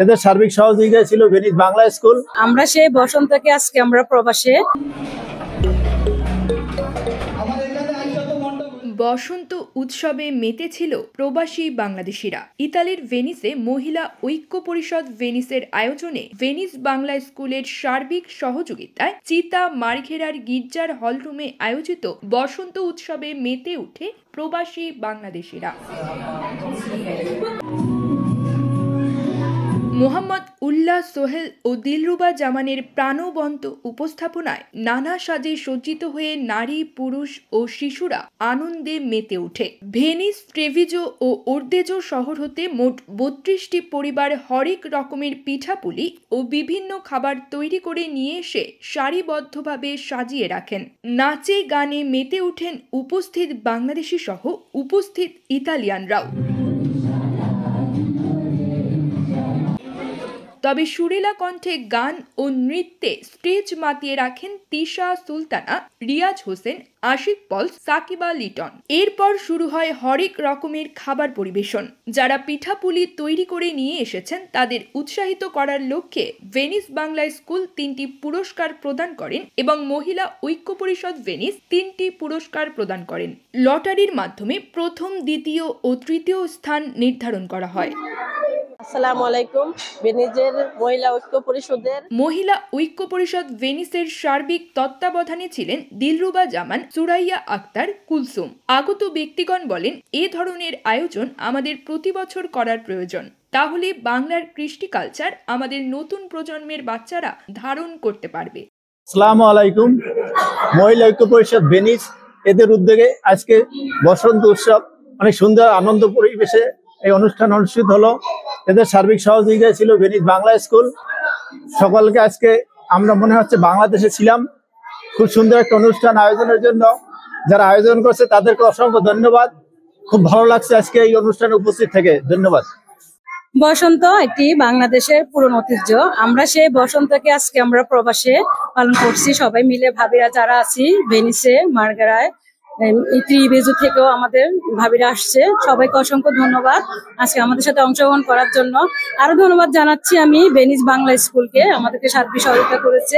এদের সার্বিক সহযোগিতায় ছিল ভেনিস বাংলা স্কুল। আমরা সেই বসন্ত থেকে আজকে আমরা প্রবাসে। বসন্ত উৎসবে মেতেছিল প্রবাসী বাংলাদেশিরা। ইতালির ভেনিসে মহিলা ঐক্য পরিষদ ভেনিসের আয়োজনে ভেনিস বাংলা স্কুলের সার্বিক সহযোগিতায় চিতা মার্ঘেরার গির্জার হলরুমে আয়োজিত বসন্ত উৎসবে মেতে উঠে প্রবাসী বাংলাদেশিরা। মোহাম্মদ উল্লাহ সোহেল ও দিলরুবা জামানের প্রাণবন্ত উপস্থাপনায় নানা সাজে সজ্জিত হয়ে নারী, পুরুষ ও শিশুরা আনন্দে মেতে ওঠে। ভেনিস, ট্রেভিজো ও ওর্দেজো শহর হতে মোট ৩২টি পরিবার হরেক রকমের পিঠাপুলি ও বিভিন্ন খাবার তৈরি করে নিয়ে এসে সারিবদ্ধভাবে সাজিয়ে রাখেন। নাচে গানে মেতে ওঠেন উপস্থিত বাংলাদেশি সহ উপস্থিত ইতালিয়ানরাও। তবে সুরেলা কণ্ঠে গান ও নৃত্যে স্টেজ মাতিয়ে রাখেন তিশা সুলতানা, রিয়াজ হোসেন, আশিক পল, সাকিবা লিটন। এরপর শুরু হয় হরেক রকমের খাবার পরিবেশন। যারা পিঠাপুলি তৈরি করে নিয়ে এসেছেন তাদের উৎসাহিত করার লক্ষ্যে ভেনিস বাংলা স্কুল 3টি পুরস্কার প্রদান করেন এবং মহিলা ঐক্য পরিষদ ভেনিস 3টি পুরস্কার প্রদান করেন। লটারির মাধ্যমে প্রথম, দ্বিতীয় ও তৃতীয় স্থান নির্ধারণ করা হয়। আসসালামু আলাইকুম। ভেনিসের মহিলা ঐক্য পরিষদ ভেনিসের সার্বিক তত্ত্বাবধানে ছিলেন দিলরুবা জামান, সুরাইয়া আক্তার, কুলসুম। আগত ব্যক্তিগণ বলেন, এ ধরনের আয়োজন আমাদের প্রতি বছর করার প্রয়োজন। তাহলে বাংলার কৃষ্টি কালচার আমাদের নতুন প্রজন্মের বাচ্চারা ধারণ করতে পারবে। আসসালামু আলাইকুম। মহিলা ঐক্য পরিষদ ভেনিস এদের উদ্যোগে আজকে বসন্ত উৎসব অনেক সুন্দর আনন্দ পরিবেশে এই অনুষ্ঠান অনুষ্ঠিত হলো। এদের সার্বিক সহযোগিতায় ছিল ভেনিস বাংলা স্কুল। সকলকে আজকে আমরা মনে হচ্ছে বাংলাদেশে ছিলাম। খুব সুন্দর একটা অনুষ্ঠান আয়োজনের জন্য যারা আয়োজন করছে তাদেরকে অসংখ্য ধন্যবাদ। খুব ভালো লাগছে আজকে এই অনুষ্ঠানে উপস্থিত থেকে। ধন্যবাদ। বসন্ত একটি বাংলাদেশের পুরনো ঐতিহ্য। আমরা সেই বসন্তকে আজকে আমরা প্রবাসে পালন করছি সবাই মিলে। ভাবিরা যারা আছি ভেনিসে, মার্গেরায়, ট্রিভেজো থেকেও আমাদের ভাবিরা আসছে। সবাইকে অসংখ্য ধন্যবাদ আজকে আমাদের সাথে অংশগ্রহণ করার জন্য। আরো ধন্যবাদ জানাচ্ছি আমি ভেনিস বাংলা স্কুলকে, আমাদেরকে সার্বিক সহযোগিতা করেছে।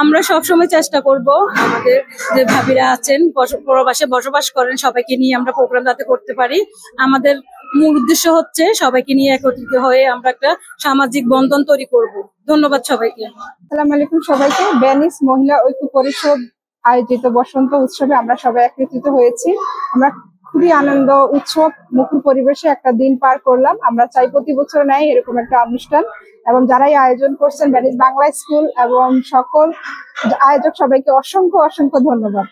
আমরা সবসময় চেষ্টা করব আমাদের যে ভাবিরা আছেন প্রবাসে বসবাস করেন সবাইকে নিয়ে আমরা প্রোগ্রাম যাতে করতে পারি। আমাদের মূল উদ্দেশ্য হচ্ছে সবাইকে নিয়ে একত্রিত হয়ে আমরা একটা সামাজিক বন্ধন তৈরি করব। ধন্যবাদ সবাইকে। আসসালামু আলাইকুম সবাইকে। ভেনিস মহিলা ঐক্য পরিষদ আয়োজিত বসন্ত উৎসবে আমরা সবাই একত্রিত হয়েছি। আমরা খুবই আনন্দ উৎসব মুখর পরিবেশে একটা দিন পার করলাম। আমরা চাই প্রতি বছর নেয় এরকম একটা অনুষ্ঠান, এবং যারাই আয়োজন করছেন ভেনিস বাংলা স্কুল এবং সকল আয়োজক সবাইকে অসংখ্য অসংখ্য ধন্যবাদ।